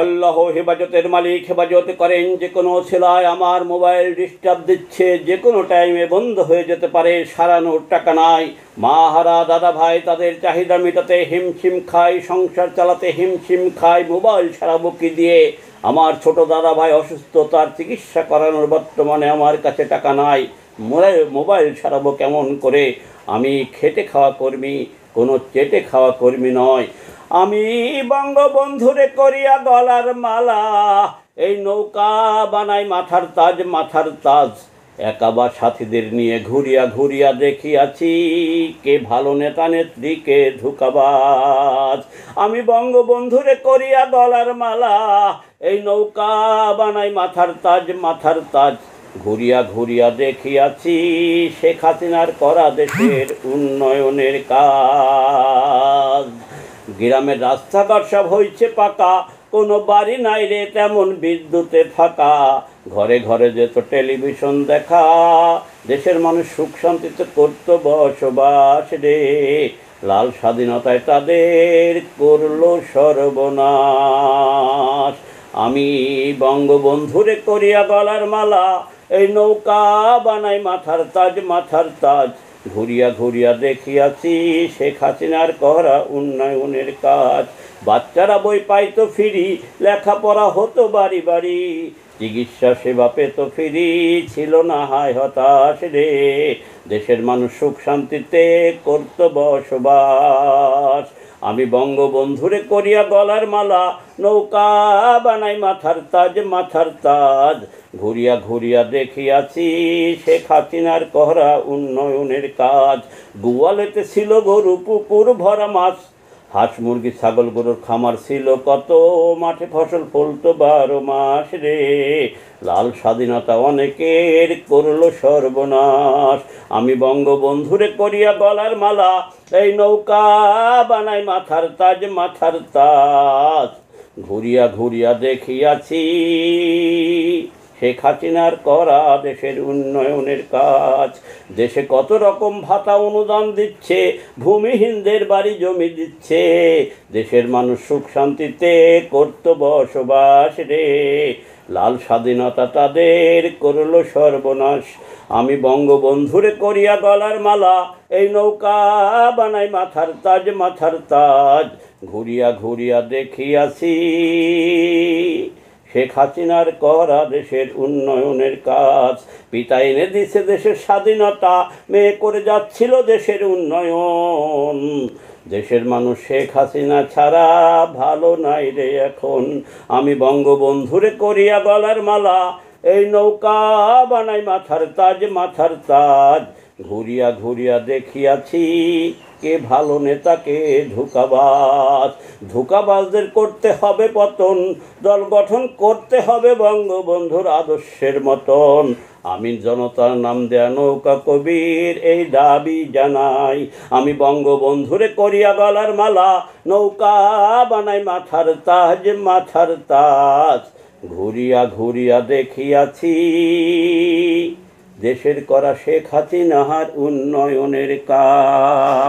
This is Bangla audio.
আল্লাহ হেফাজতের মালিক হেফাজত করেন। যে কোনো ছেলায় আমার মোবাইল ডিস্টার্ব দিচ্ছে, যে কোনো টাইমে বন্ধ হয়ে যেতে পারে, সারানোর টাকা নাই। মা হারা দাদা ভাই তাদের চাহিদা মেটাতে হিমশিম খায়, সংসার চালাতে হিমশিম খায়। মোবাইল সারাবো কি দিয়ে? আমার ছোট দাদা ভাই অসুস্থ, তার চিকিৎসা করানোর বর্তমানে আমার কাছে টাকা নাই। মোবাইল সারাবো কেমন করে? আমি খেটে খাওয়া কর্মী, কোনো চেটে খাওয়া কর্মী নয়। আমি বঙ্গবন্ধুরে করিয়া গলার মালা, এই নৌকা বানাই মাথার তাজ, মাথার তাজ। একা বা সাথীদের নিয়ে ঘুরিয়া ঘুরিয়া দেখিয়াছি, কে ভালো নেতা নেত্রী, কে ধোঁকাবাজ। আমি বঙ্গবন্ধুরে করিয়া গলার মালা, এই নৌকা বানাই মাথার তাজ, মাথার তাজ। ঘুরিয়া ঘুরিয়া দেখিয়াছি, শেখ হাসিনার করা দেশের উন্নয়নের কাজ। গ্রামের রাস্তাঘাট সব হয়েছে পাকা, কোনো বাড়ি নাই রে তেমন বিদ্যুতে ফাঁকা। ঘরে ঘরে যেত টেলিভিশন দেখা, দেশের মানুষ সুখ শান্তিতে করত বসবাস রে। লাল স্বাধীনতায় তাদের করলো সর্বনাশ। আমি বঙ্গবন্ধুরে করিয়া গলার মালা, এই নৌকা বানাই মাথার তাজ, মাথার তাজ। ঘুরিয়া ঘুরিয়া দেখিয়াছি, শেখ হাসিনার করা উন্নয়নের কাজ। বাচ্চারা বই পাইতো ফিরি, লেখাপড়া হতো বাড়ি বাড়ি, চিকিৎসা সেবা পেত ফিরি, ছিল না হায় হতাশ রে। দেশের মানুষ সুখ শান্তিতে করত বসবাস। আমি বঙ্গবন্ধুরে করিয়া গলার মালা, নৌকা বানাই মাথার তাজ, মাথার তাজ। ঘুরিয়া ঘুরিয়া দেখিয়াছি, শেখ হাসিনার করা উন্নয়নের কাজ। গোয়ালেতে ছিল গরু, পুকুর ভরা মাছ, হাঁস মুরগি ছাগল গরুর খামার ছিল কত, মাঠে ফসল ফলতো 12 মাস রে। লাল স্বাধীনতা অনেকের করলো সর্বনাশ। আমি বঙ্গবন্ধুরে করিয়া গলার মালা, এই নৌকা বানাই মাথার তাজ, মাথার তাজ। ঘুরিয়া ঘুরিয়া দেখিয়াছি, শেখ হাসিনার করা দেশের উন্নয়নের কাজ। দেশে কত রকম ভাতা অনুদান দিচ্ছে, ভূমিহীনদের বাড়ি জমি দিচ্ছে, দেশের মানুষ সুখ শান্তিতে করত বসবাস রে। লাল স্বাধীনতা তাদের করলো সর্বনাশ। আমি বঙ্গবন্ধুরে করিয়া গলার মালা, এই নৌকা বানাই মাথার তাজ, মাথার তাজ। ঘুরিয়া ঘুরিয়া দেখিয়াছি, শেখ হাসিনার করা দেশের উন্নয়নের কাজ। পিতা এনে দিছে দেশের স্বাধীনতা, মেয়ে করে যাচ্ছিল দেশের উন্নয়ন। দেশের মানুষ শেখ হাসিনা ছাড়া ভালো নাই রে এখন। আমি বঙ্গবন্ধুরে করিয়া গলার মালা, এই নৌকা বানাই মাথার তাজ, মাথার তাজ। ঘুরিয়া ঘুরিয়া দেখিয়াছি, কে ভালো নেতা, কে ধোঁকাবাজ। ধোঁকাবাজদের করতে হবে পতন, দল গঠন করতে হবে বঙ্গবন্ধুর আদর্শের মতন। আমি জনতার নাম দেয়া নৌকা কবির এই দাবি জানাই। আমি বঙ্গবন্ধুরে করিয়া গলার মালা, নৌকা বানাই মাথার তাজ, মাথার তাজ। ঘুরিয়া ঘুরিয়া দেখিয়াছি, দেশের করা শেখ হাসিনার উন্নয়নের কাজ।